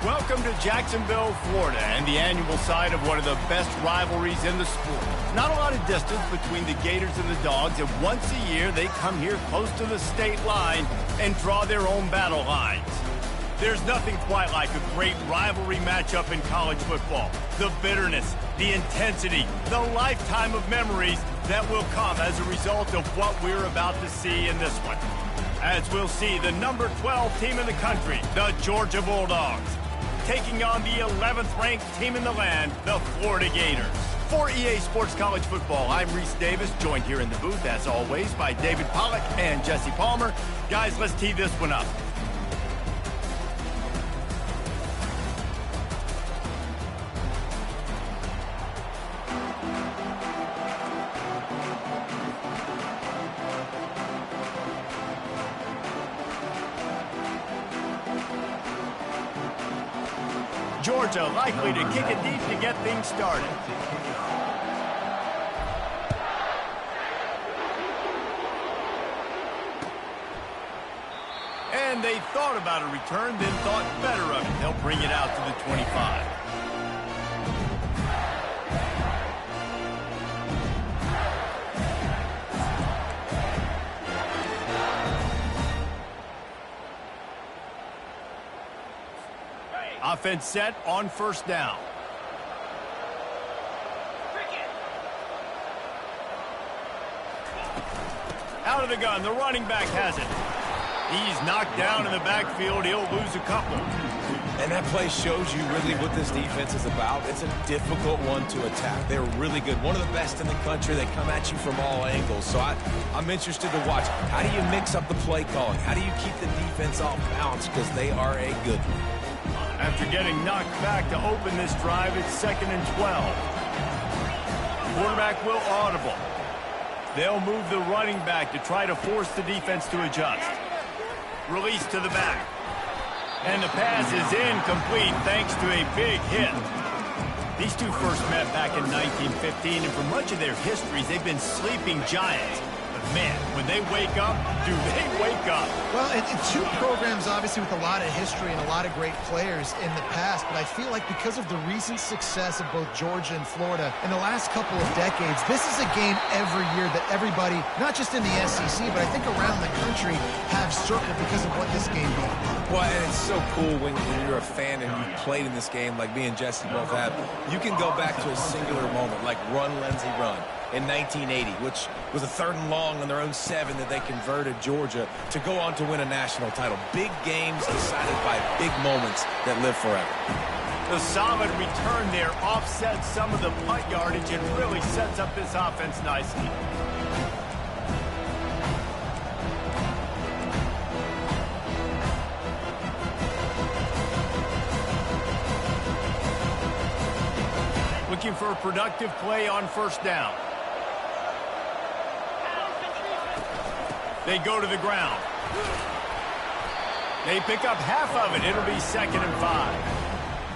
Welcome to Jacksonville, Florida, and the annual site of one of the best rivalries in the sport. Not a lot of distance between the Gators and the Dogs, and once a year they come here close to the state line and draw their own battle lines. There's nothing quite like a great rivalry matchup in college football. The bitterness, the intensity, the lifetime of memories that will come as a result of what we're about to see in this one. As we'll see the number 12 team in the country, the Georgia Bulldogs, taking on the 11th ranked team in the land, the Florida Gators. For EA Sports College Football, I'm Reese Davis, joined here in the booth, as always, by David Pollack and Jesse Palmer. Guys, let's tee this one up. Georgia likely to kick it deep to get things started. And they thought about a return, then thought better of it. They'll bring it out to the 25. Offense set on first down. Out of the gun, the running back has it. He's knocked down in the backfield. He'll lose a couple. And that play shows you really what this defense is about. It's a difficult one to attack. They're really good. One of the best in the country. They come at you from all angles. So I'm interested to watch. How do you mix up the play calling? How do you keep the defense off balance? Because they are a good one. After getting knocked back to open this drive, it's 2nd and 12. Quarterback will audible. They'll move the running back to try to force the defense to adjust. Release to the back. And the pass is incomplete thanks to a big hit. These two first met back in 1915, and for much of their histories, they've been sleeping giants. Man, when they wake up, do they wake up? Well, it's two programs, obviously, with a lot of history and a lot of great players in the past, but I feel like because of the recent success of both Georgia and Florida in the last couple of decades, this is a game every year that everybody, not just in the SEC, but I think around the country, have circled because of what this game means. Well, and it's so cool when you're a fan and you've played in this game like me and Jesse both have. You can go back to a singular moment, like Run, Lindsey, Run in 1980, which was a 3rd and long on their own 7 that they converted Georgia to go on to win a national title. Big games decided by big moments that live forever. The solid return there offsets some of the punt yardage and really sets up this offense nicely. Looking for a productive play on first down. They go to the ground. They pick up half of it. It'll be 2nd and 5.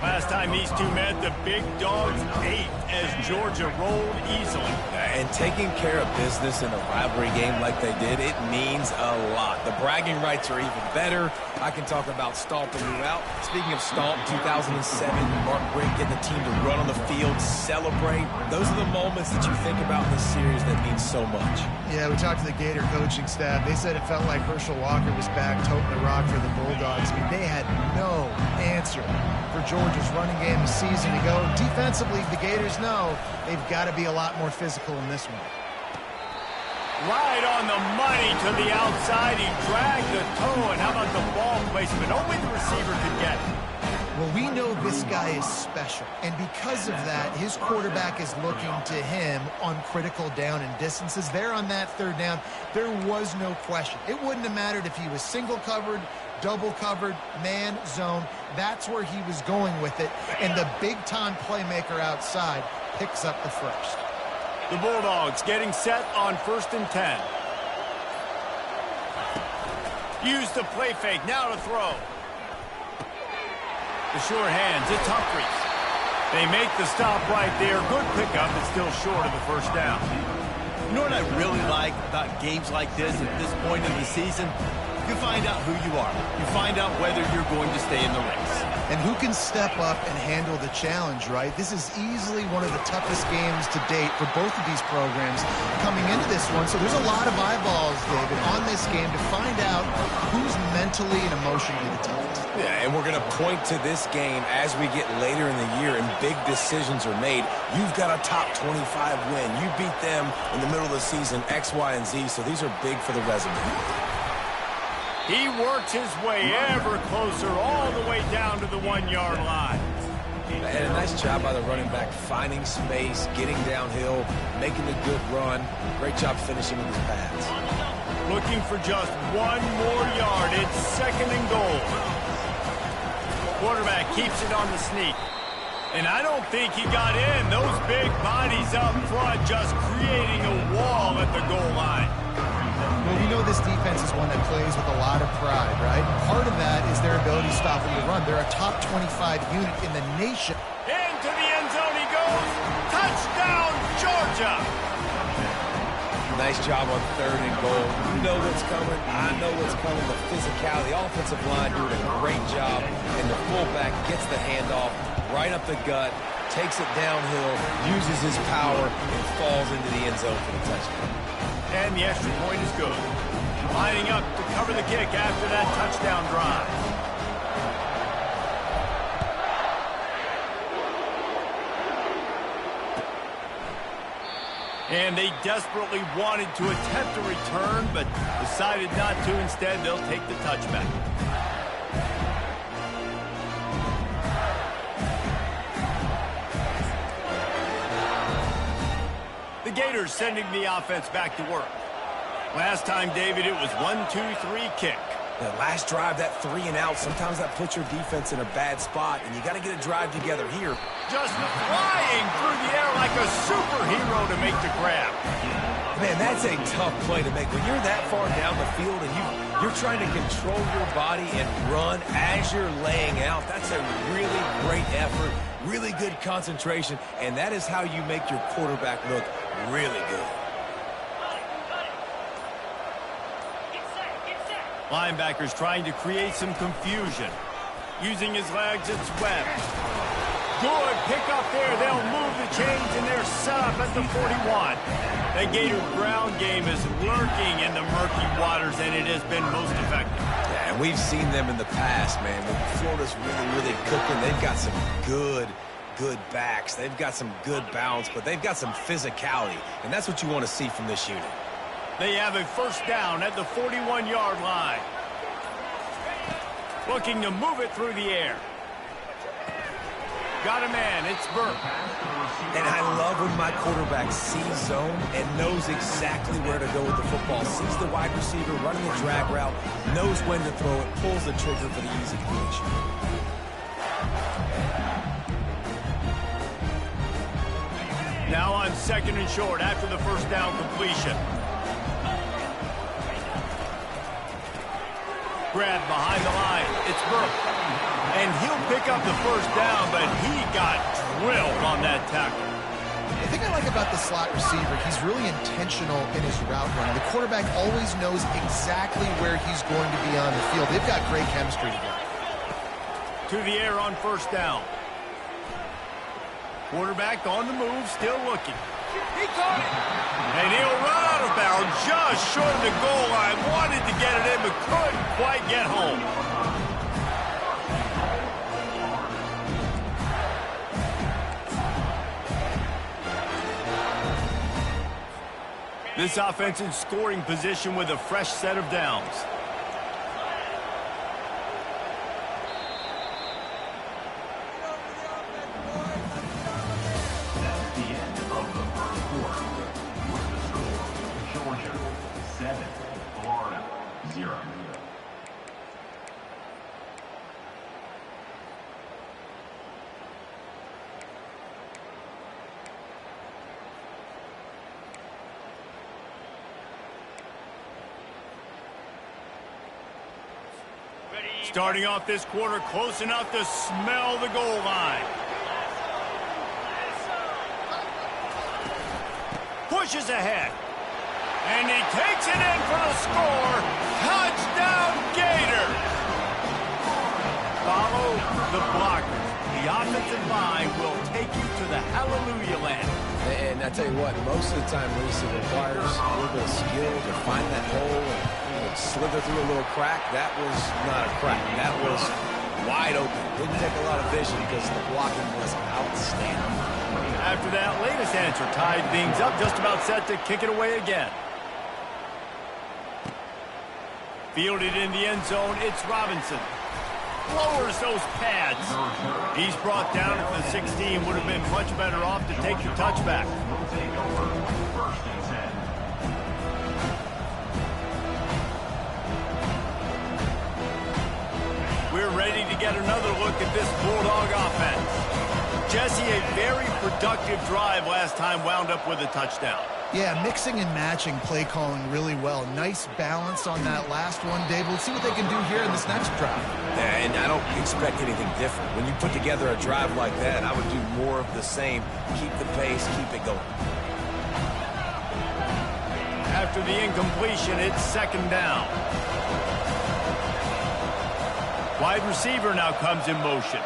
Last time these two met, the big dogs ate as Georgia rolled easily. And taking care of business in a rivalry game like they did, it means a lot. The bragging rights are even better. I can talk about stomping you out. Speaking of stomp, 2007, Mark Richt getting the team to run on the field, celebrate. Those are the moments that you think about in this series that mean so much. Yeah, we talked to the Gator coaching staff. They said it felt like Herschel Walker was back toting the rock for the Bulldogs. I mean, they had no answer for Georgia's running game a season ago. Defensively, the Gators know they've got to be a lot more physical in this one. Right on the money to the outside. He dragged the toe, and how about the ball placement? Only the receiver could get it. Well, we know this guy is special, and because of that, his quarterback is looking to him on critical down and distances. There on that 3rd down, there was no question. It wouldn't have mattered if he was single covered, double covered, man, zone. That's where he was going with it, and the big-time playmaker outside picks up the first. The Bulldogs getting set on 1st and 10. Use the play fake, now to throw. The sure hands, it's Humphries. They make the stop right there. Good pickup, but still short of the first down. You know what I really like about games like this at this point in the season? You find out who you are. You find out whether you're going to stay in the race. And who can step up and handle the challenge, right? This is easily one of the toughest games to date for both of these programs coming into this one. So there's a lot of eyeballs, David, on this game to find out who's mentally and emotionally the toughest. Yeah, and we're going to point to this game as we get later in the year and big decisions are made. You've got a top 25 win. You beat them in the middle of the season, X, Y, and Z, so these are big for the resume. He works his way ever closer all the way down to the 1-yard line. And a nice job by the running back, finding space, getting downhill, making a good run. Great job finishing with his pads. Looking for just 1 more yard. It's 2nd and goal. Quarterback keeps it on the sneak. And I don't think he got in. Those big bodies up front just creating a wall at the goal line. Well, we know this defense is one that plays with a lot of pride, right? Part of that is their ability to stop the run. They're a top 25 unit in the nation. Into the end zone he goes. Touchdown, Georgia. Nice job on 3rd and goal. You know what's coming. I know what's coming. The physicality. The offensive line doing a great job. And the fullback gets the handoff right up the gut, takes it downhill, uses his power, and falls into the end zone for the touchdown. And the extra point is good. Lining up to cover the kick after that touchdown drive. And they desperately wanted to attempt a return, but decided not to. Instead, they'll take the touchback. The Gators sending the offense back to work. Last time, David, it was 1-2-3 kick. The last drive, that 3 and out, sometimes that puts your defense in a bad spot, and you got to get a drive together here. Just flying through the air like a superhero to make the grab. Man, that's a tough play to make. When you're that far down the field and you're trying to control your body and run as you're laying out, that's a really great effort, really good concentration, and that is how you make your quarterback look really good. Linebackers trying to create some confusion. Using his legs, it's Webb. Good pick up there. They'll move the chains, and they're set up at the 41. The Gator ground game is lurking in the murky waters, and it has been most effective. Yeah, and we've seen them in the past, man. When Florida's really, really cooking, they've got some good backs. They've got some good balance, but they've got some physicality, and that's what you want to see from this unit. They have a first down at the 41-yard line. Looking to move it through the air. Got a man, it's Burke. And I love when my quarterback sees zone and knows exactly where to go with the football. Sees the wide receiver running the drag route, knows when to throw it, pulls the trigger for the easy completion. Now on 2nd and short after the first down completion. Grab behind the line. It's Burke. And he'll pick up the first down, but he got drilled on that tackle. The thing I like about the slot receiver, he's really intentional in his route running. The quarterback always knows exactly where he's going to be on the field. They've got great chemistry together. To the air on first down. Quarterback on the move, still looking. He caught it. And he'll run out of bounds just short of the goal line. Wanted to get it in, but couldn't quite get home. This offense in scoring position with a fresh set of downs. Starting off this quarter close enough to smell the goal line. Pushes ahead. And he takes it in for the score. Touchdown, offensive line will take you to the hallelujah land. And I tell you what, most of the time, Reese, it requires a little bit of skill to find that hole and slither through a little crack. That was not a crack. That was wide open. Didn't take a lot of vision because the blocking was outstanding. After that latest answer, tied things up, just about set to kick it away again. Fielded in the end zone, it's Robinson. Lowers those pads. He's brought down at the 16. Would have been much better off to take the touchback. We're ready to get another look at this Bulldog offense. Jesse, a very productive drive last time wound up with a touchdown. Yeah, mixing and matching play calling really well. Nice balance on that last one, Dave. Let's see what they can do here in this next drive. Yeah, and I don't expect anything different. When you put together a drive like that, I would do more of the same. Keep the pace, keep it going. After the incompletion, it's second down. Wide receiver now comes in motion.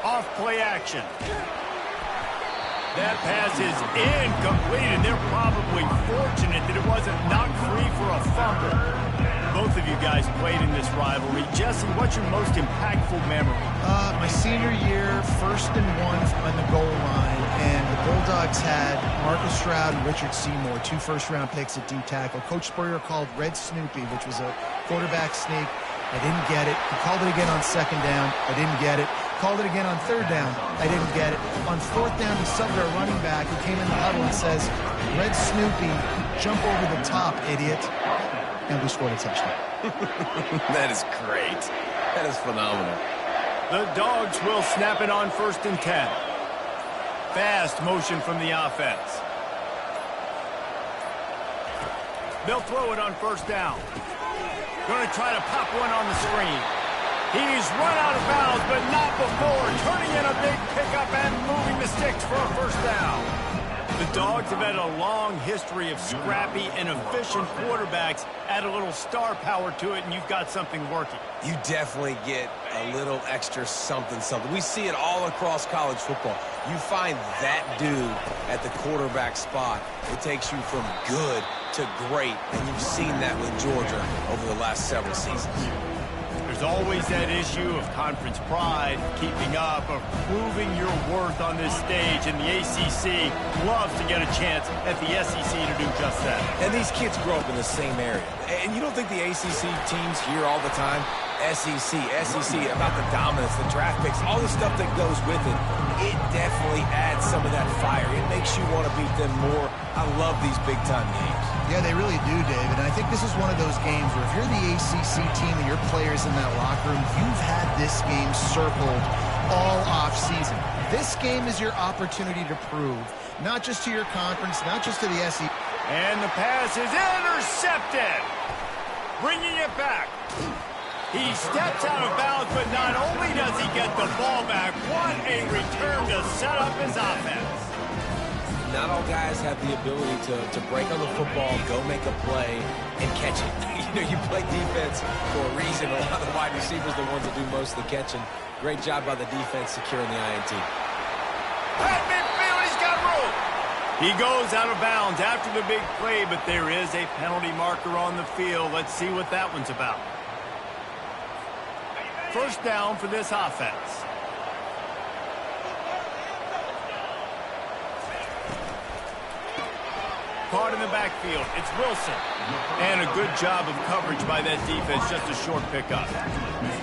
Off play action. That pass is incomplete, and they're probably fortunate that it wasn't knocked free for a fumble. Both of you guys played in this rivalry. Jesse, what's your most impactful memory? My senior year, 1st and 1 on the goal line, and the Bulldogs had Marcus Stroud and Richard Seymour, 2 first-round picks at D-tackle. Coach Spurrier called Red Snoopy, which was a quarterback sneak. I didn't get it. He called it again on 2nd down. I didn't get it. Called it again on 3rd down. I didn't get it. On 4th down, he subbed our running back who came in the huddle and says, Red Snoopy, jump over the top, idiot. And we scored a touchdown. That is great. That is phenomenal. The Dogs will snap it on 1st and 10. Fast motion from the offense. They'll throw it on 1st down. Going to try to pop one on the screen. He's run out of bounds, but not before turning in a big pickup and moving the sticks for a 1st down. The Dogs have had a long history of scrappy and efficient quarterbacks. Add a little star power to it, and you've got something working. You definitely get a little extra something. We see it all across college football. You find that dude at the quarterback spot, it takes you from good to great, and you've seen that with Georgia over the last several seasons. There's always that issue of conference pride, keeping up, of proving your worth on this stage, and the ACC loves to get a chance at the SEC to do just that. And these kids grow up in the same area. And you don't think the ACC teams hear all the time, SEC, about the dominance, the draft picks, all the stuff that goes with it. It definitely adds some of that fire. It makes you want to beat them more. I love these big-time games. Yeah, they really do, David. And I think this is one of those games where if you're the ACC team and your players in that locker room, you've had this game circled all off-season. This game is your opportunity to prove, not just to your conference, not just to the SEC. And the pass is intercepted. Bringing it back. He steps out of bounds, but not only does he get the ball back, what a return to set up his offense. Not all guys have the ability to break on the football, go make a play, and catch it. You play defense for a reason. A lot of the wide receivers are the ones that do most of the catching. Great job by the defense securing the INT. At midfield, he's got room. He goes out of bounds after the big play, but there is a penalty marker on the field. Let's see what that one's about. 1st down for this offense. Caught in the backfield. It's Wilson. And a good job of coverage by that defense. Just a short pickup.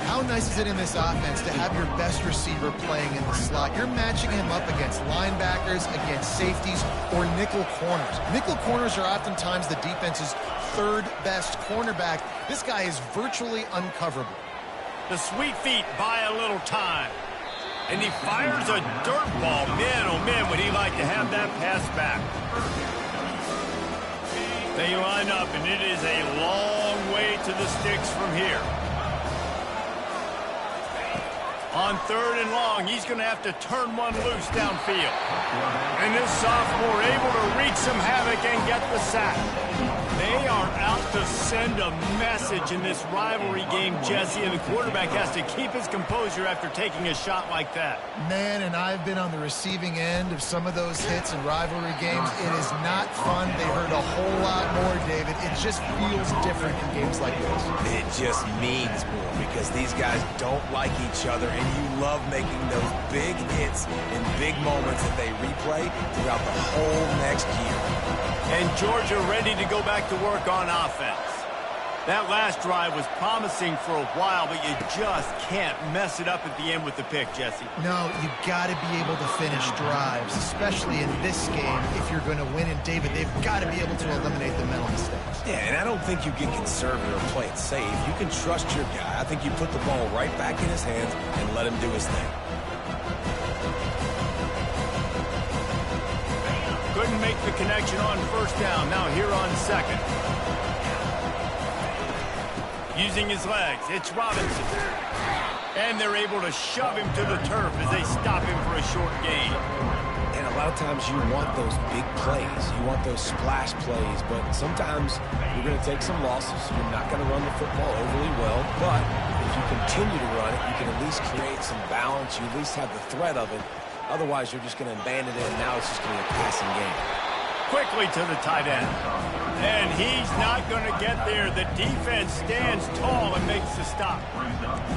How nice is it in this offense to have your best receiver playing in the slot? You're matching him up against linebackers, against safeties, or nickel corners. Nickel corners are oftentimes the defense's 3rd best cornerback. This guy is virtually uncoverable. The sweet feet buy a little time. And he fires a dirt ball. Man, oh man, would he like to have that pass back. They line up, and it is a long way to the sticks from here. On 3rd and long, he's going to have to turn one loose downfield. And this sophomore able to wreak some havoc and get the sack. They are out to send a message in this rivalry game, Jesse, and the quarterback has to keep his composure after taking a shot like that. Man, and I've been on the receiving end of some of those hits in rivalry games. It is not fun. They hurt a whole lot more, David. It just feels different in games like this. It just means more because these guys don't like each other, and you love making those big hits in big moments that they replay throughout the whole next year. And Georgia ready to go back to work on offense. That last drive was promising for a while, but you just can't mess it up at the end with the pick, Jesse. No, you got to be able to finish drives, especially in this game if you're going to win. And, David, they've got to be able to eliminate the mental mistakes. Yeah, and I don't think you get conservative or play it safe. You can trust your guy. I think you put the ball right back in his hands and let him do his thing. Couldn't make the connection on first down. Now here on second. Using his legs, it's Robinson. And they're able to shove him to the turf as they stop him for a short gain. And a lot of times you want those big plays. You want those splash plays, but sometimes you're going to take some losses. You're not going to run the football overly well, but if you continue to run it, you can at least create some balance. You at least have the threat of it. Otherwise, you're just going to abandon it, and now it's just going to be a passing game. Quickly to the tight end. And he's not going to get there. The defense stands tall and makes the stop.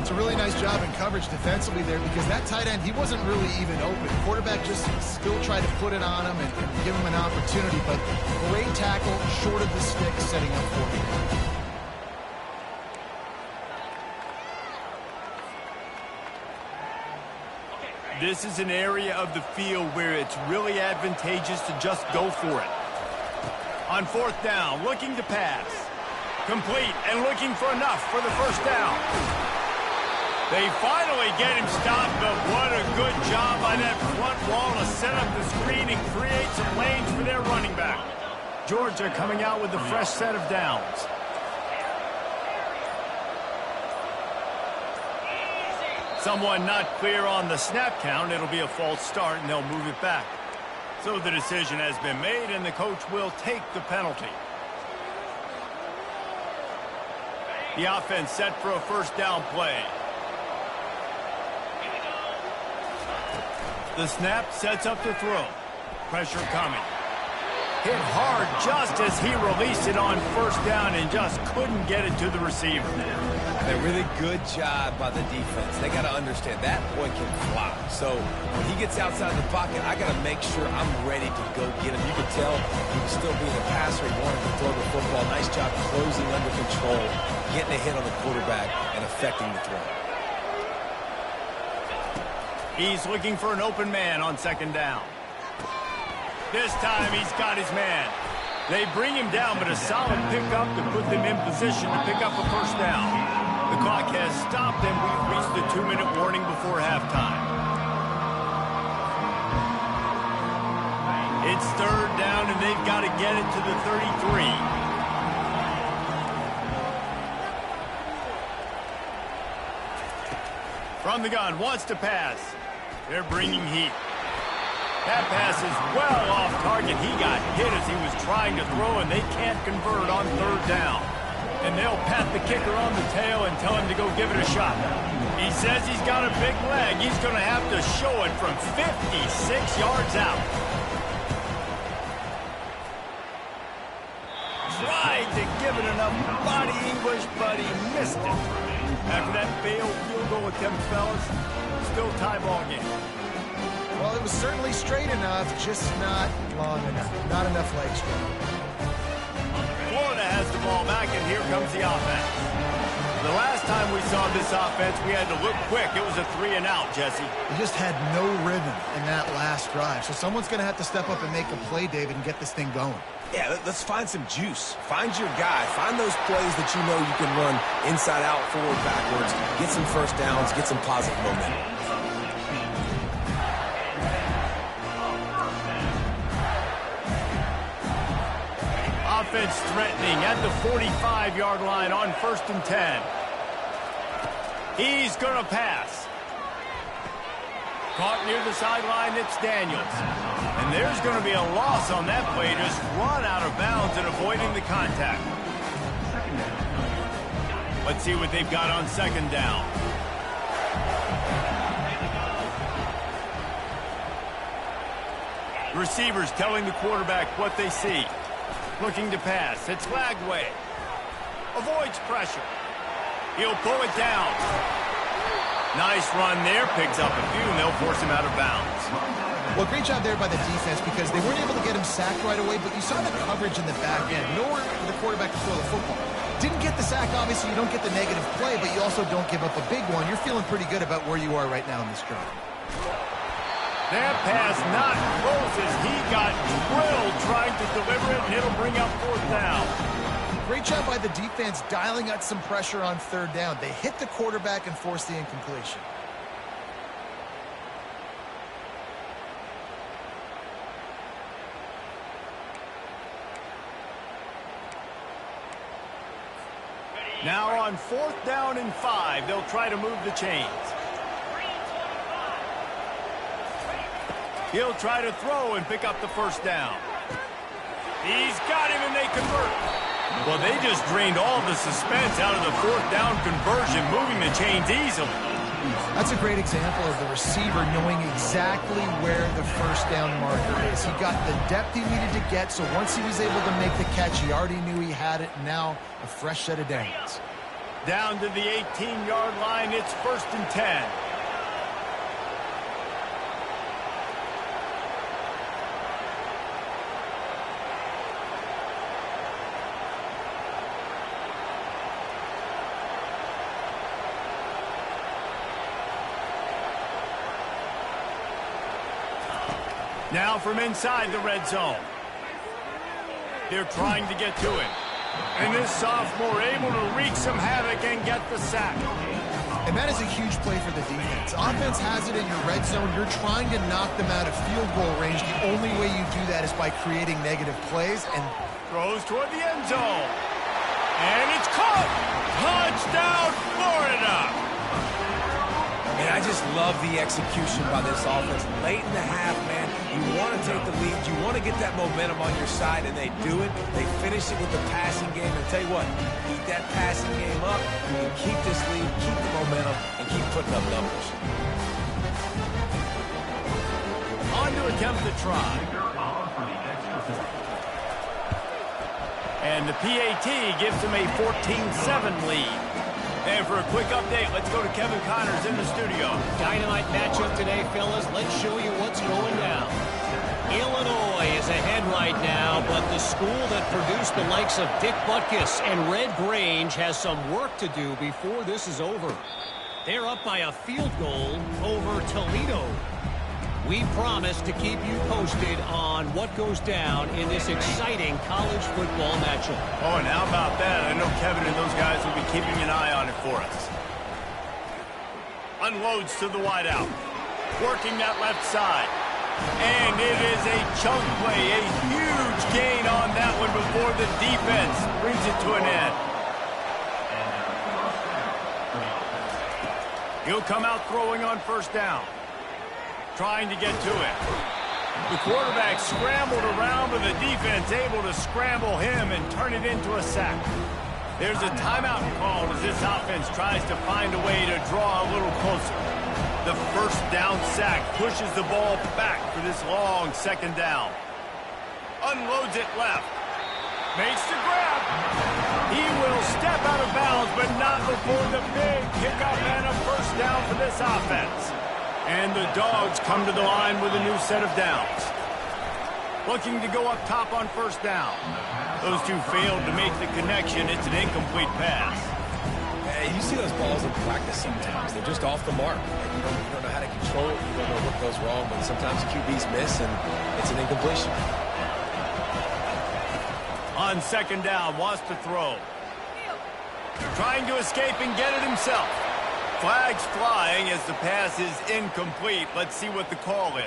It's a really nice job in coverage defensively there because that tight end, he wasn't really even open. Quarterback just still tried to put it on him and give him an opportunity, but great tackle, short of the stick, setting up for him. This is an area of the field where it's really advantageous to just go for it. On fourth down, looking to pass. Complete and looking for enough for the first down. They finally get him stopped, but what a good job by that front wall to set up the screen and create some lanes for their running back. Georgia coming out with a fresh set of downs. Someone not clear on the snap count. It'll be a false start, and they'll move it back. So the decision has been made, and the coach will take the penalty. The offense set for a first down play. The snap sets up the throw. Pressure coming. Hit hard just as he released it on first down and just couldn't get it to the receiver. A really good job by the defense. They got to understand that boy can fly. So when he gets outside the pocket, I got to make sure I'm ready to go get him. You can tell he was still being a passer. He wanted to throw the football. Nice job closing under control, getting a hit on the quarterback, and affecting the throw. He's looking for an open man on second down. This time he's got his man. They bring him down, but a solid pickup to put them in position to pick up a first down. The clock has stopped, and we've reached the 2-minute warning before halftime. It's third down, and they've got to get it to the 33. From the gun, wants to pass. They're bringing heat. That pass is well off target. He got hit as he was trying to throw, and they can't convert on third down. And they'll pat the kicker on the tail and tell him to go give it a shot. He says he's got a big leg. He's going to have to show it from 56 yards out. Tried to give it enough body English, but he missed it. After that failed field goal with them fellas, still tie ball game. Well, it was certainly straight enough, just not long enough. Not enough leg strength. Florida has the ball back, and here comes the offense. The last time we saw this offense, we had to look quick. It was a 3-and-out, Jesse. They just had no rhythm in that last drive. So someone's going to have to step up and make a play, David, and get this thing going. Yeah, let's find some juice. Find your guy. Find those plays that you know you can run inside out, forward, backwards. Get some first downs. Get some positive momentum. Offense threatening at the 45-yard line on 1st and 10. He's going to pass. Caught near the sideline, it's Daniels. And there's going to be a loss on that play, just run out of bounds and avoiding the contact. Let's see what they've got on second down. Receivers telling the quarterback what they see. Looking to pass. It's flagged way. Avoids pressure. He'll pull it down. Nice run there. Picks up a few, and they'll force him out of bounds. Well, great job there by the defense because they weren't able to get him sacked right away, but you saw the coverage in the back end. Nowhere for the quarterback to throw the football. Didn't get the sack, obviously. You don't get the negative play, but you also don't give up a big one. You're feeling pretty good about where you are right now in this drive. That pass not close as he got drilled trying to deliver it, and it'll bring up fourth down. Great job by the defense dialing out some pressure on third down. They hit the quarterback and forced the incompletion. Now on fourth down and 5, they'll try to move the chains. He'll try to throw and pick up the first down. He's got him and they convert. Well, they just drained all the suspense out of the fourth down conversion, moving the chains easily. That's a great example of the receiver knowing exactly where the first down marker is. He got the depth he needed to get, so once he was able to make the catch, he already knew he had it. Now a fresh set of downs. Down to the 18-yard line, it's 1st and 10. Now from inside the red zone. They're trying to get to him. And this sophomore able to wreak some havoc and get the sack. And that is a huge play for the defense. Offense has it in your red zone. You're trying to knock them out of field goal range. The only way you do that is by creating negative plays. And throws toward the end zone. And it's caught. Touchdown, Florida. And I just love the execution by this offense. Late in the half, man, you want to take the lead. You want to get that momentum on your side, and they do it. They finish it with the passing game. And tell you what, keep that passing game up. You can keep this lead, keep the momentum, and keep putting up numbers. On to attempt the try. And the PAT gives them a 14-7 lead. And for a quick update, let's go to Kevin Connors in the studio. Dynamite matchup today, fellas. Let's show you what's going down. Illinois is ahead right now, but the school that produced the likes of Dick Butkus and Red Grange has some work to do before this is over. They're up by a field goal over Toledo. We promise to keep you posted on what goes down in this exciting college football matchup. Oh, and how about that? I know Kevin and those guys will be keeping an eye on it for us. Unloads to the wideout. Working that left side. And it is a chunk play. A huge gain on that one before the defense brings it to an end. He'll come out throwing on first down. Trying to get to it. The quarterback scrambled around, but the defense able to scramble him and turn it into a sack. There's a timeout called as this offense tries to find a way to draw a little closer. The first down sack pushes the ball back for this long second down. Unloads it left. Makes the grab. He will step out of bounds, but not before the big kickoff and a first down for this offense. And the Dogs come to the line with a new set of downs. Looking to go up top on first down. Those two failed to make the connection. It's an incomplete pass. Hey, you see those balls in practice sometimes. They're just off the mark. You don't know how to control it. You don't know what goes wrong. But sometimes QBs miss, and it's an incompletion. On second down, wants to throw. Trying to escape and get it himself. Flags flying as the pass is incomplete. Let's see what the call is.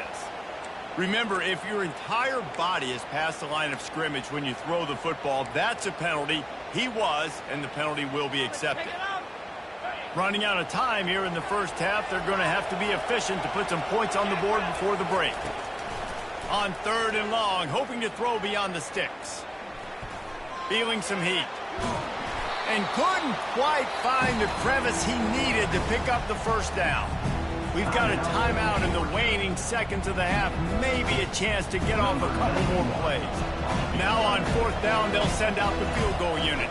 Remember, if your entire body is past the line of scrimmage when you throw the football, that's a penalty. He was, and the penalty will be accepted. Running out of time here in the first half, they're going to have to be efficient to put some points on the board before the break. On third and long, hoping to throw beyond the sticks. Feeling some heat. And couldn't quite find the crevice he needed to pick up the first down. We've got a timeout in the waning seconds of the half. Maybe a chance to get off a couple more plays. Now on fourth down, they'll send out the field goal unit.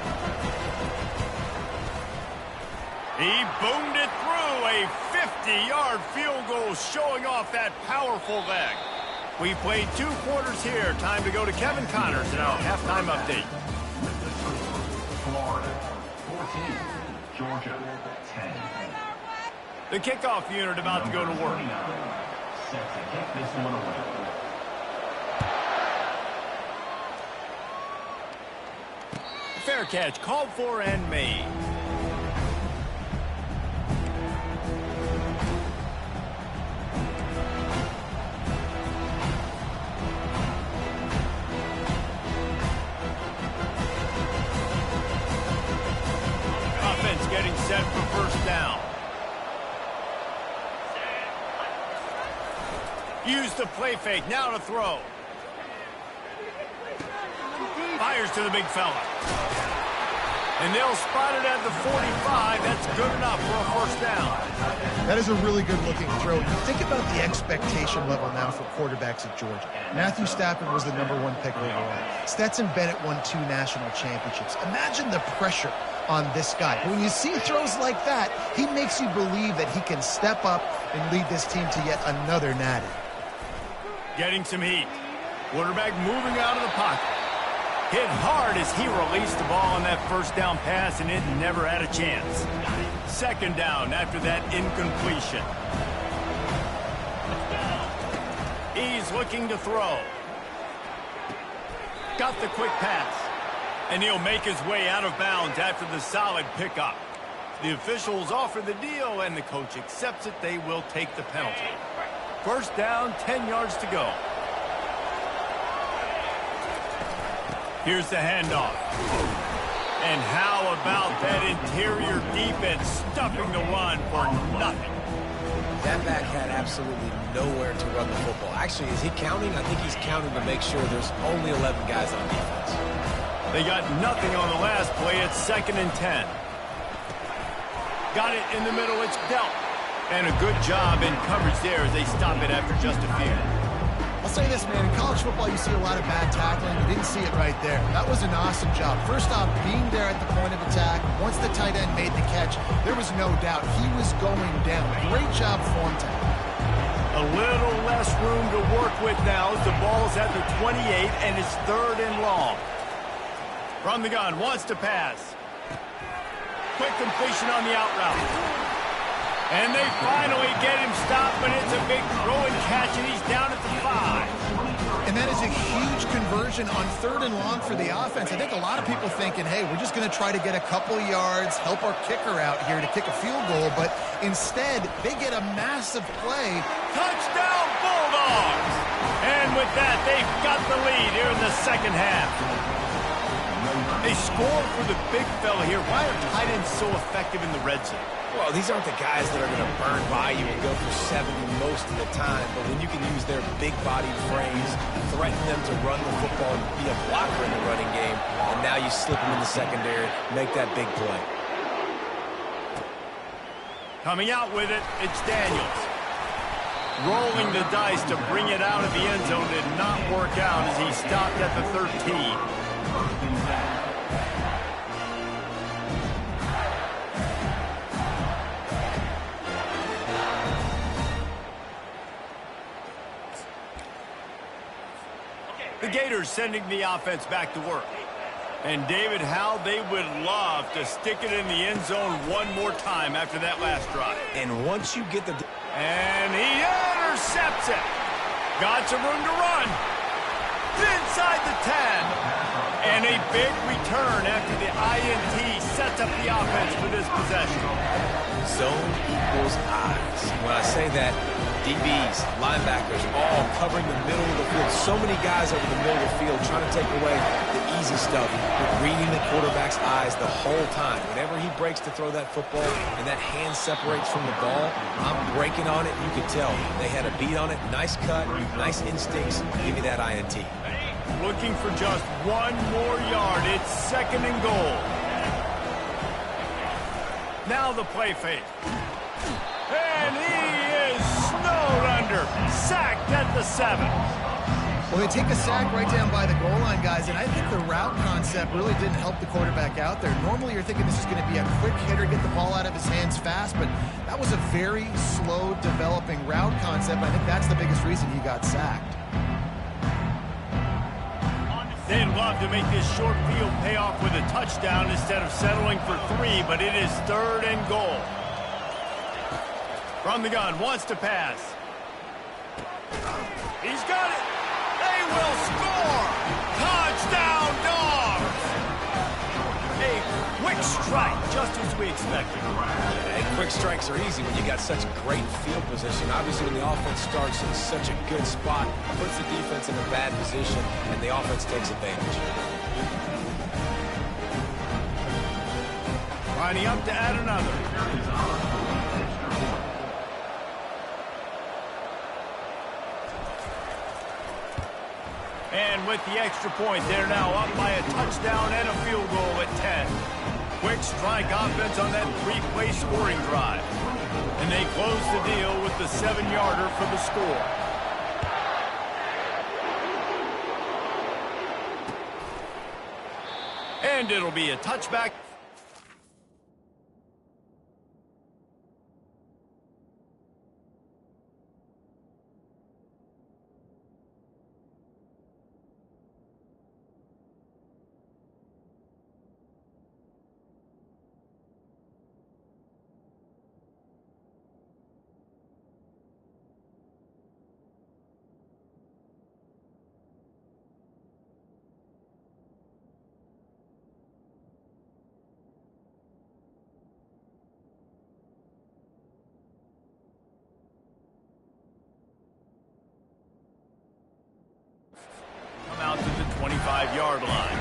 He boomed it through, a 50-yard field goal showing off that powerful leg. We played 2 quarters here. Time to go to Kevin Connors in our halftime update. Florida 14, Georgia 10. The kickoff unit about to go to work. Set to kick this one away. Fair catch called for and made. Offense getting set for first down. Use the play fake, now to throw. Fires to the big fella. And they'll spot it at the 45. That's good enough for a first down. That is a really good-looking throw. Think about the expectation level now for quarterbacks at Georgia. Matthew Stafford was the #1 pick overall. Stetson Bennett won 2 national championships. Imagine the pressure on this guy. When you see throws like that, he makes you believe that he can step up and lead this team to yet another natty. Getting some heat. Quarterback moving out of the pocket. Hit hard as he released the ball on that first down pass, and it never had a chance. Second down after that incompletion. He's looking to throw. Got the quick pass. And he'll make his way out of bounds after the solid pickup. The officials offer the deal, and the coach accepts it. They will take the penalty. First down, 10 yards to go. Here's the handoff. And how about that interior defense stuffing the run for nothing? That back had absolutely nowhere to run the football. Actually, is he counting? I think he's counting to make sure there's only 11 guys on defense. They got nothing on the last play. It's 2nd and 10. Got it in the middle. It's dealt. And a good job in coverage there as they stop it after just a few. I'll say this, man. In college football, you see a lot of bad tackling. You didn't see it right there. That was an awesome job. First off, being there at the point of attack. Once the tight end made the catch, there was no doubt he was going down. Great job form tackle. A little less room to work with now as the ball's at the 28 and it's 3rd and long. From the gun, wants to pass. Quick completion on the out route. And they finally get him stopped, but it's a big throw and catch, and he's down at the 5. And that is a huge conversion on 3rd and long for the offense. I think a lot of people thinking, hey, we're just going to try to get a couple yards, help our kicker out here to kick a field goal. But instead, they get a massive play. Touchdown, Bulldogs! And with that, they've got the lead here in the second half. They score for the big fella here. Why are tight ends so effective in the red zone? Well, these aren't the guys that are going to burn by you and go for 70 most of the time, but when you can use their big-bodied frames, threaten them to run the football and be a blocker in the running game, and now you slip them in the secondary, make that big play. Coming out with it, it's Daniels. Rolling the dice to bring it out of the end zone did not work out as he stopped at the 13. The Gators sending the offense back to work. And David, how they would love to stick it in the end zone one more time after that last drive. And once you get the... And he intercepts it. Got some room to run. Inside the 10. And a big return after the INT sets up the offense for this possession. Zone equals eyes. When I say that, DBs, linebackers, all covering the middle of the field. So many guys over the middle of the field trying to take away the easy stuff, but reading the quarterback's eyes the whole time. Whenever he breaks to throw that football and that hand separates from the ball, I'm breaking on it. You could tell. They had a beat on it. Nice cut, nice instincts. Give me that INT. Looking for just one more yard. It's 2nd and goal. Now the play fake. And he is snowed under. Sacked at the 7. Well, they take a sack right down by the goal line, guys, and I think the route concept really didn't help the quarterback out there. Normally, you're thinking this is going to be a quick hitter, get the ball out of his hands fast, but that was a very slow developing route concept. I think that's the biggest reason he got sacked. They'd love to make this short field pay off with a touchdown instead of settling for 3, but it is 3rd and goal. From the gun, wants to pass. He's got it. They will score. Touchdown, Dogs. A quick strike, just as we expected. And quick strikes are easy when you got such great field position. Obviously, when the offense starts in such a good spot, puts the defense in a bad position, and the offense takes advantage. Lining up to add another. And with the extra point, they're now up by a touchdown and a field goal at 10. Quick strike offense on that 3-play scoring drive. And they close the deal with the 7-yarder for the score. And it'll be a touchback. Out to the 25-yard line.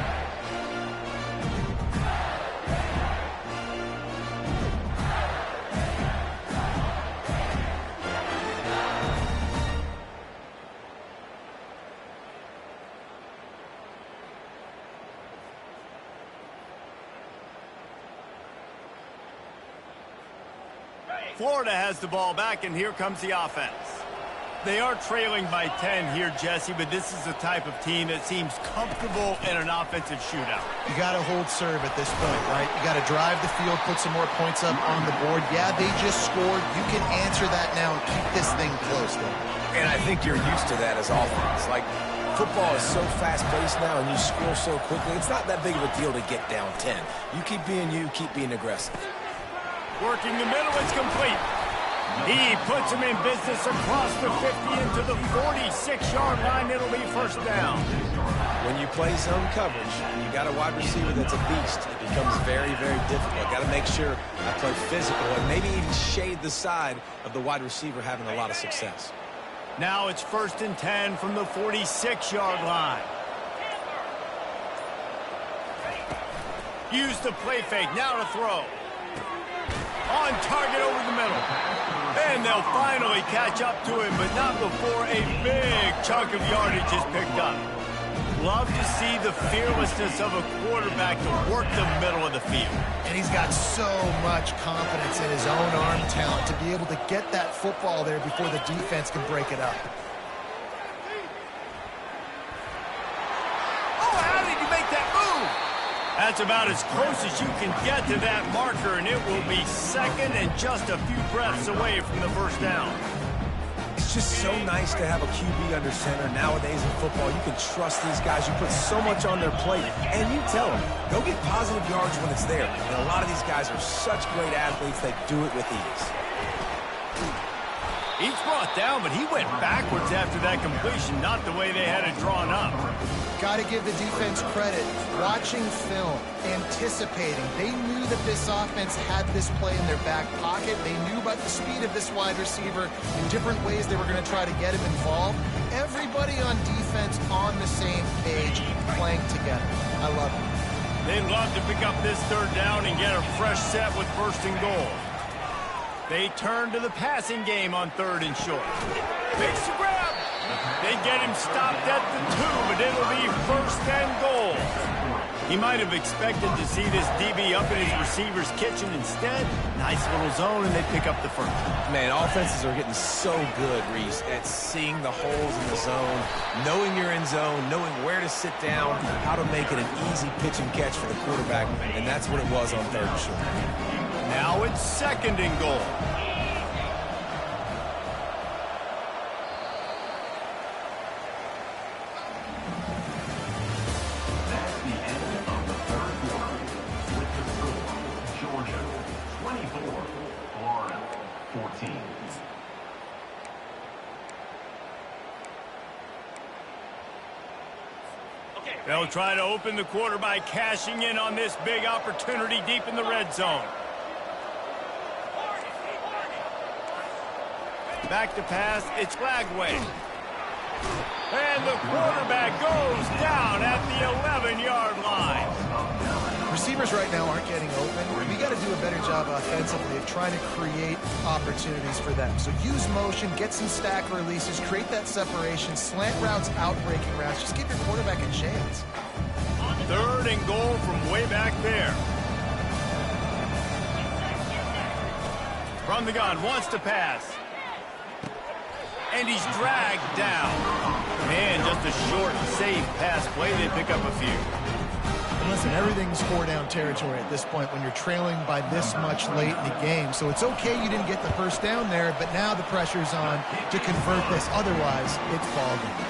Florida has the ball back, and here comes the offense. They are trailing by 10 here, Jesse, but this is the type of team that seems comfortable in an offensive shootout. You got to hold serve at this point, right? You got to drive the field, put some more points up on the board. Yeah, they just scored. You can answer that now and keep this thing close, though. And I think you're used to that as offense. Like, football is so fast-paced now, and you score so quickly, it's not that big of a deal to get down 10. You keep being aggressive. Working the middle, it's complete. He puts him in business across the 50 into the 46-yard line. It'll be first down. When you play zone coverage, you got a wide receiver that's a beast. It becomes very, very difficult. Got to make sure I play physical and maybe even shade the side of the wide receiver having a lot of success. Now it's 1st and 10 from the 46-yard line. Use the play fake. Now to throw. On target over the middle. And they'll finally catch up to him, but not before a big chunk of yardage is picked up. Love to see the fearlessness of a quarterback to work the middle of the field. And he's got so much confidence in his own arm talent to be able to get that football there before the defense can break it up. Oh, how did you make that move? That's about as close as you can get to that marker, and it will be 2nd and just a few breaths away from the first down. It's just so nice to have a QB under center. Nowadays in football, you can trust these guys. You put so much on their plate, and you tell them, go get positive yards when it's there. And a lot of these guys are such great athletes, they do it with ease. He's brought down, but he went backwards after that completion, not the way they had it drawn up. Got to give the defense credit. Watching film, anticipating. They knew that this offense had this play in their back pocket. They knew about the speed of this wide receiver in different ways they were going to try to get him involved. Everybody on defense on the same page, playing together. I love it. They'd love to pick up this 3rd down and get a fresh set with 1st and goal. They turn to the passing game on 3rd and short. Makes the grab. They get him stopped at the 2, but it'll be 1st and goal. He might have expected to see this DB up in his receiver's kitchen. Instead, nice little zone, and they pick up the first. Man, offenses are getting so good, Reese, at seeing the holes in the zone, knowing you're in zone, knowing where to sit down, how to make it an easy pitch and catch for the quarterback, and that's what it was on third and short. Now it's second and goal. That's the end of the third quarter. With the score, Georgia 24, Florida 14. They'll try to open the quarter by cashing in on this big opportunity deep in the red zone. Back to pass, it's Lagway. And the quarterback goes down at the 11-yard line. Receivers right now aren't getting open. We got to do a better job offensively of trying to create opportunities for them. So use motion, get some stack releases, create that separation, slant routes, out-breaking routes. Just give your quarterback a chance. Third and goal from way back there. From the gun, wants to pass. And he's dragged down. Man, just a short, safe pass play. They pick up a few. Listen, everything's four-down territory at this point when you're trailing by this much late in the game. So it's okay you didn't get the first down there, but now the pressure's on to convert this. Otherwise, it's ball game.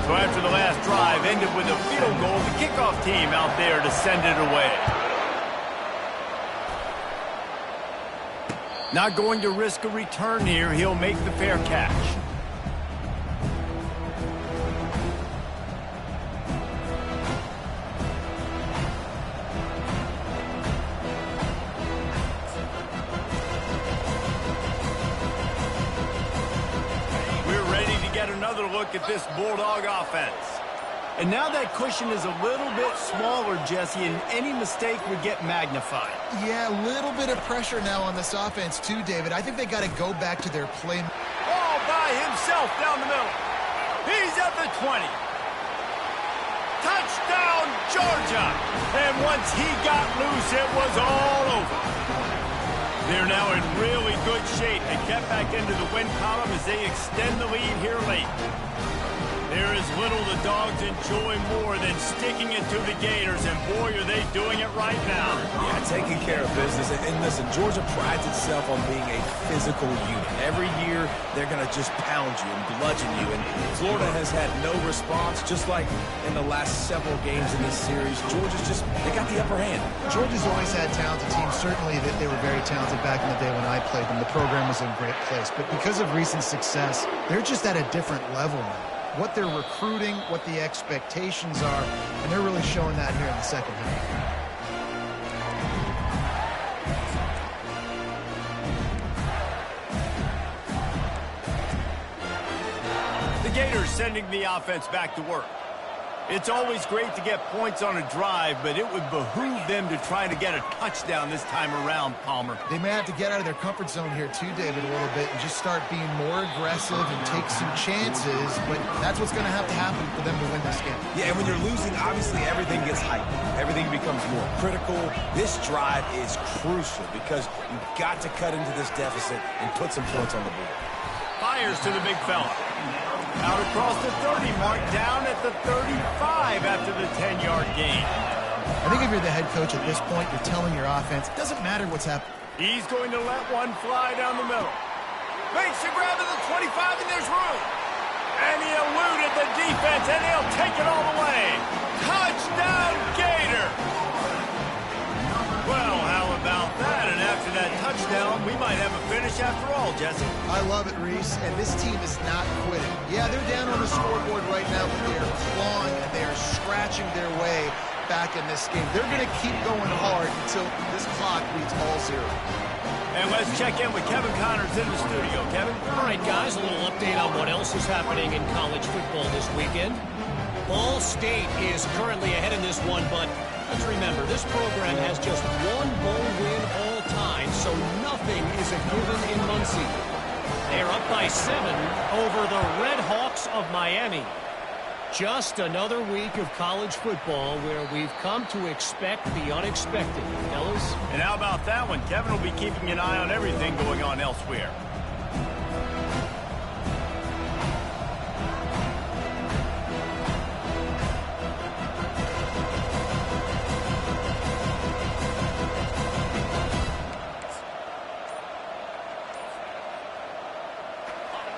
So after the last drive ended with a field goal, the kickoff team out there to send it away. Not going to risk a return here. He'll make the fair catch. We're ready to get another look at this Bulldog offense. And now that cushion is a little bit smaller, Jesse, and any mistake would get magnified. Yeah, a little bit of pressure now on this offense too, David. I think they got to go back to their play. All by himself down the middle. He's at the 20. Touchdown, Georgia! And once he got loose, it was all over. They're now in really good shape and get back into the win column as they extend the lead here late. There is little the Dogs enjoy more than sticking it to the Gators, and boy, are they doing it right now. Yeah, taking care of business. And listen, Georgia prides itself on being a physical unit. Every year, they're going to just pound you and bludgeon you. And Florida has had no response, just like in the last several games in this series. Georgia's just, they got the upper hand. Georgia's always had talented teams. Certainly that they were very talented back in the day when I played them. The program was in a great place. But because of recent success, they're just at a different level now. What they're recruiting, what the expectations are, and they're really showing that here in the second half. The Gators sending the offense back to work. It's always great to get points on a drive, but it would behoove them to try to get a touchdown this time around, Palmer. They may have to get out of their comfort zone here too, David, a little bit and just start being more aggressive and take some chances, but that's what's going to happen for them to win this game. Yeah, and when you're losing, obviously everything gets heightened. Everything becomes more critical. This drive is crucial because you've got to cut into this deficit and put some points on the board. Fires to the big fella. Out across the 30 mark, down at the 35 after the 10-yard gain. I think if you're the head coach at this point, you're telling your offense, it doesn't matter what's happening. He's going to let one fly down the middle. Makes the grab at the 25, and there's room. And he eluded the defense, and he'll take it all the way. Touchdown, Gator! Well, how about that? And after that touchdown, we might have a finish after all, Jesse. I love it, Reese, and this team is not quitting. Yeah, they're down on the scoreboard right now, but they are clawing and they are scratching their way back in this game. They're going to keep going hard until this clock reads all zero. And let's check in with Kevin Connors in the studio. Kevin? All right, guys, a little update on what else is happening in college football this weekend. Ball State is currently ahead in this one, but let's remember, this program has just one bowl win all time, so nothing is a given in Muncie. They're up by 7 over the Red Hawks of Miami. Just another week of college football where we've come to expect the unexpected, fellas. And how about that one? Kevin will be keeping an eye on everything going on elsewhere.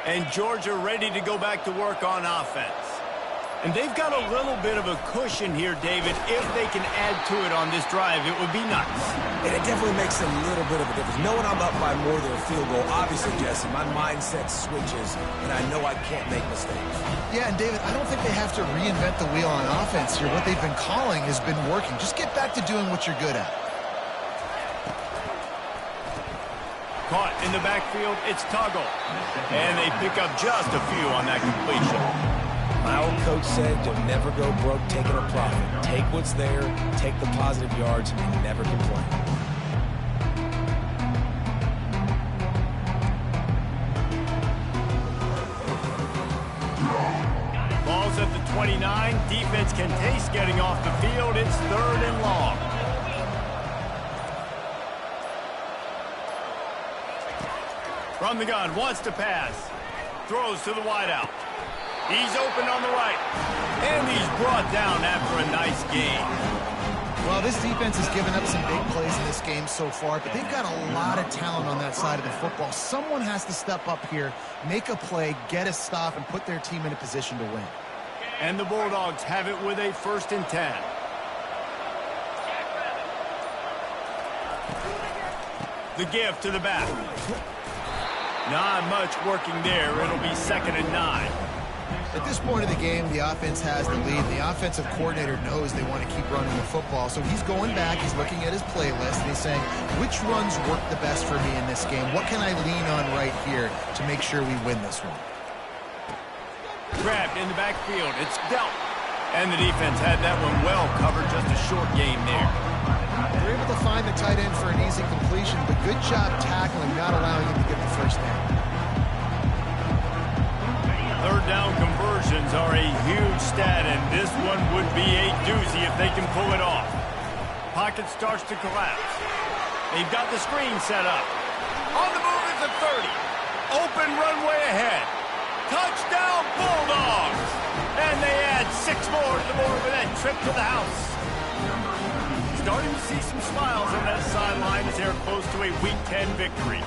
And Georgia ready to go back to work on offense. And they've got a little bit of a cushion here, David. If they can add to it on this drive, it would be nice. And it definitely makes a little bit of a difference. Knowing I'm up by more than a field goal, obviously, Jesse, my mindset switches, and I know I can't make mistakes. Yeah, and David, I don't think they have to reinvent the wheel on offense here. What they've been calling has been working. Just get back to doing what you're good at. Caught in the backfield, it's Tuggle. And they pick up just a few on that completion. My old coach said you'll never go broke taking a profit. Take what's there, take the positive yards, and never complain. Ball's at the 29. Defense can taste getting off the field. It's 3rd and long. From the gun, wants to pass. Throws to the wideout. He's open on the right. And he's brought down after a nice gain. Well, this defense has given up some big plays in this game so far, but they've got a lot of talent on that side of the football. Someone has to step up here, make a play, get a stop, and put their team in a position to win. And the Bulldogs have it with a 1st and 10. The give to the back. Not much working there. It'll be 2nd and 9. At this point of the game, the offense has the lead. The offensive coordinator knows they want to keep running the football. So he's going back, he's looking at his playlist, and he's saying, which runs work the best for me in this game? What can I lean on right here to make sure we win this one? Grabbed in the backfield. It's dealt. And the defense had that one well covered. Just a short game there. They're able to find the tight end for an easy completion, but good job tackling, not allowing him to get the first down. 3rd down conversions are a huge stat, and this one would be a doozy if they can pull it off. Pocket starts to collapse. They've got the screen set up. On the move is the 30. Open runway ahead. Touchdown Bulldogs! And they add 6 more to the board with that trip to the house. Starting to see some smiles on that sideline as they're close to a Week 10 victory.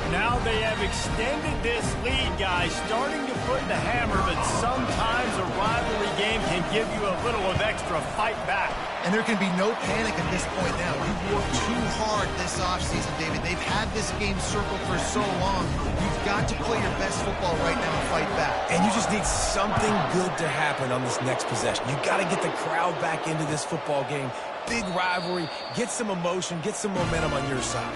Now they have extended this lead, guys, starting to put the hammer, but sometimes a rivalry game can give you a little of extra fight back. And there can be no panic at this point now. You've worked too hard this offseason, David. They've had this game circled for so long. You've got to play your best football right now and fight back. And you just need something good to happen on this next possession. You got to get the crowd back into this football game. Big rivalry, get some emotion, get some momentum on your side.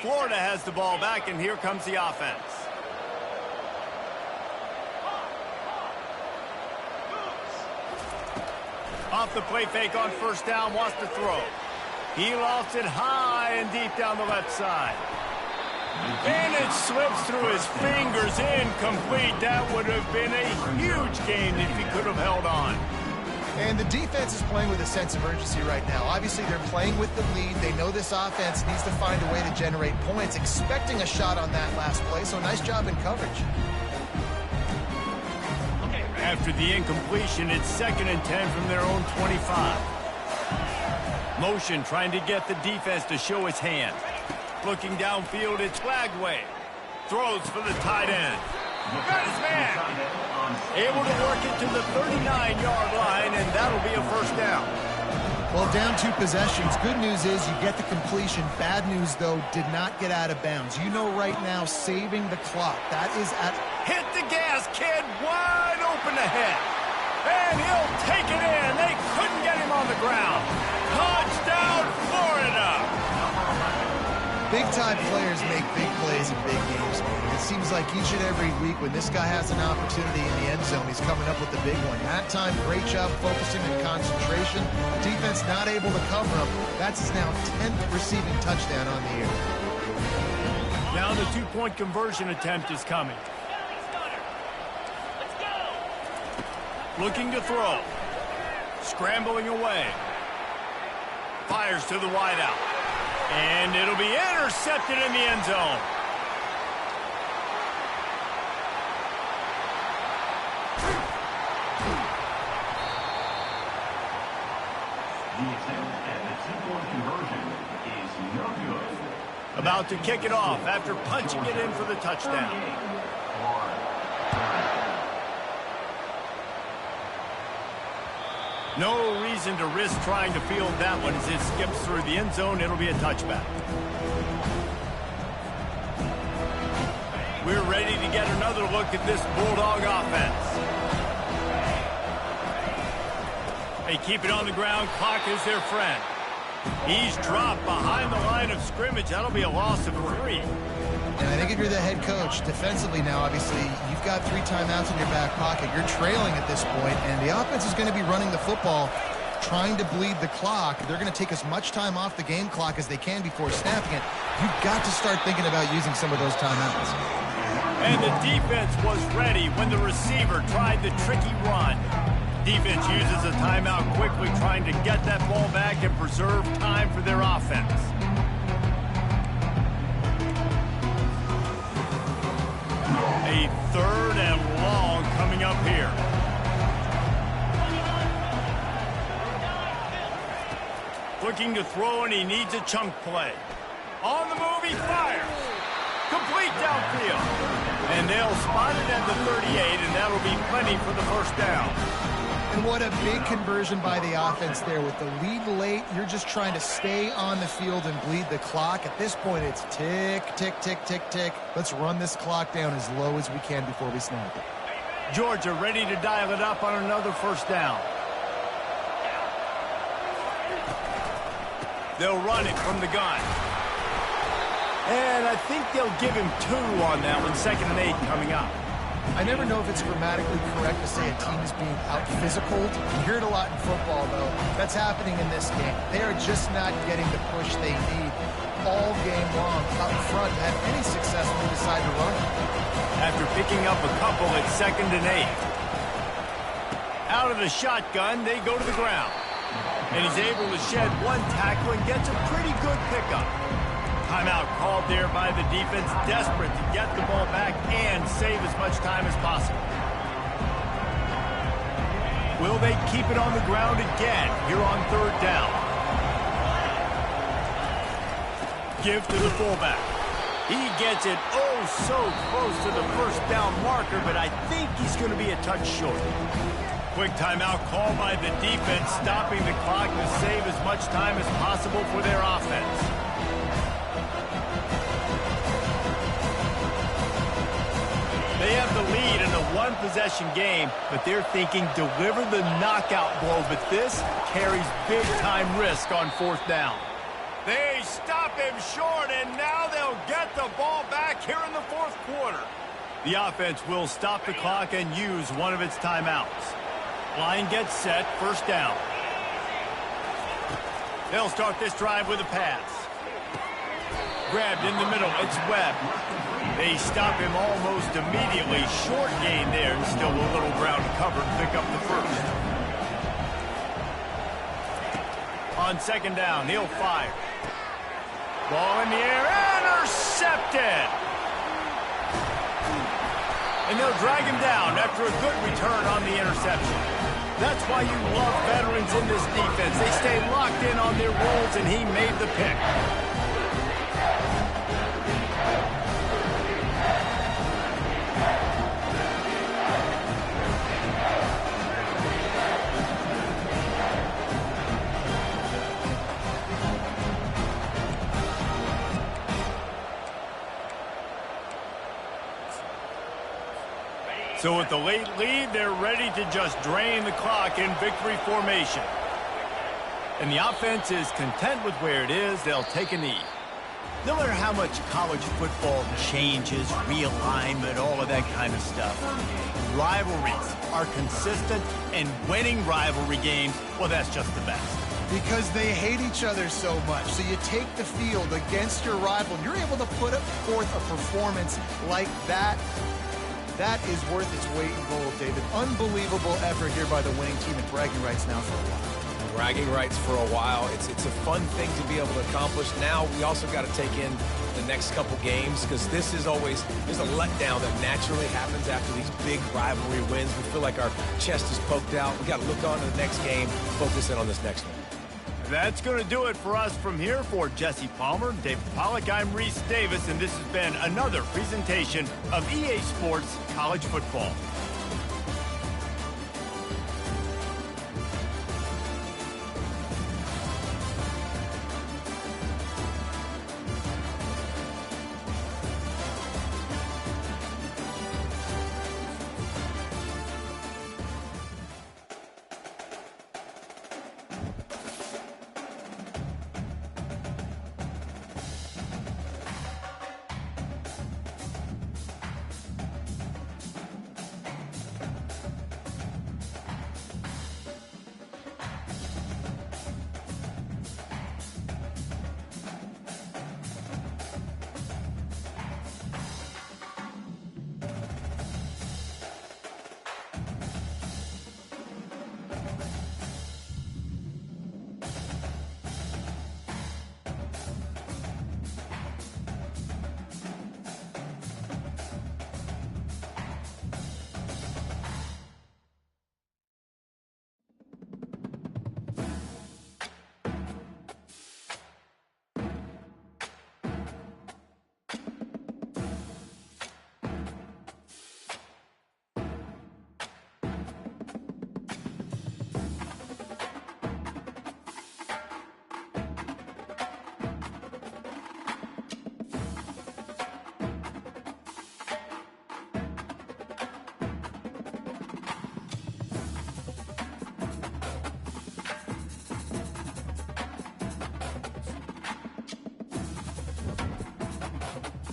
Florida has the ball back, and here comes the offense. Off the play fake on 1st down, wants to throw. He lost it high and deep down the left side. And it slips through his fingers, incomplete. That would have been a huge gain if he could have held on. And the defense is playing with a sense of urgency right now. Obviously, they're playing with the lead. They know this offense needs to find a way to generate points, expecting a shot on that last play. So nice job in coverage. After the incompletion, it's 2nd and 10 from their own 25. Motion trying to get the defense to show his hand. Looking downfield, it's Flagway. Throws for the tight end. Got his man. Able to work it to the 39-yard line, and that'll be a 1st down. Well, down 2 possessions. Good news is you get the completion. Bad news, though, did not get out of bounds. You know right now, saving the clock. That is at... Hit the gas, kid. Wide open ahead. And he'll take it in. They couldn't get him on the ground. Touchdown, Florida. Big-time players make big plays in big games. It's seems like each and every week when this guy has an opportunity in the end zone, he's coming up with the big one. That time, great job focusing and concentration. Defense not able to cover him. That's his now 10th receiving touchdown on the year. Now the two-point conversion attempt is coming. Looking to throw. Scrambling away. Fires to the wideout. And it'll be intercepted in the end zone. The attempt at the two-point conversion is no good. About to kick it off after punching it in for the touchdown. No reason to risk trying to field that one as it skips through the end zone. It'll be a touchback. We're ready to get another look at this Bulldog offense. They keep it on the ground. Clock is their friend. He's dropped behind the line of scrimmage. That'll be a loss of 3. And I think if you're the head coach, defensively now, obviously, you've got 3 timeouts in your back pocket. You're trailing at this point, and the offense is going to be running the football, trying to bleed the clock. They're going to take as much time off the game clock as they can before snapping it. You've got to start thinking about using some of those timeouts. And the defense was ready when the receiver tried the tricky run. Defense uses a timeout quickly, trying to get that ball back and preserve time for their offense. A 3rd and long coming up here. Looking to throw, and he needs a chunk play. On the move, he fires. Complete downfield. And they'll spot it at the 38, and that'll be plenty for the first down. And what a big conversion by the offense there. With the lead late, you're just trying to stay on the field and bleed the clock. At this point, it's tick, tick, tick, tick, tick. Let's run this clock down as low as we can before we snap it. Georgia ready to dial it up on another first down. They'll run it from the gun. And I think they'll give him 2 on that one. 2nd and 8 coming up. I never know if it's grammatically correct to say a team is being out-physicaled. You hear it a lot in football, though. That's happening in this game. They are just not getting the push they need all game long up front to have any success when they decide to run. After picking up a couple at 2nd and 8. Out of the shotgun, they go to the ground. And he's able to shed 1 tackle and gets a pretty good pickup. Timeout called there by the defense, desperate to get the ball back and save as much time as possible. Will they keep it on the ground again here on 3rd down? Give to the fullback. He gets it so close to the first down marker, but I think he's going to be a touch short. Quick timeout called by the defense, stopping the clock to save as much time as possible for their offense. They have the lead in a 1-possession game, but they're thinking deliver the knockout blow, but this carries big-time risk on 4th down. They stop him short, and now they'll get the ball back here in the 4th quarter. The offense will stop the clock and use one of its timeouts. Line gets set, 1st down. They'll start this drive with a pass. Grabbed in the middle, it's Webb. They stop him almost immediately. Short gain there, and still a little ground covered to pick up the 1st. On 2nd down, he'll fire. Ball in the air, intercepted! And they'll drag him down after a good return on the interception. That's why you love veterans in this defense. They stay locked in on their roles, and he made the pick. So with the late lead, they're ready to just drain the clock in victory formation. And the offense is content with where it is. They'll take a knee. No matter how much college football changes, realignment, all of that kind of stuff, rivalries are consistent, and winning rivalry games, well, that's just the best. Because they hate each other so much. So you take the field against your rival, and you're able to put forth a performance like that. That is worth its weight in gold, David. Unbelievable effort here by the winning team, and bragging rights now for a while. Bragging rights for a while. It's a fun thing to be able to accomplish. Now we also got to take in the next couple games, because this is always, there's a letdown that naturally happens after these big rivalry wins. We feel like our chest is poked out. We got to look on to the next game, focus in on this next one. That's going to do it for us from here. For Jesse Palmer, David Pollack, I'm Reese Davis, and this has been another presentation of EA Sports College Football.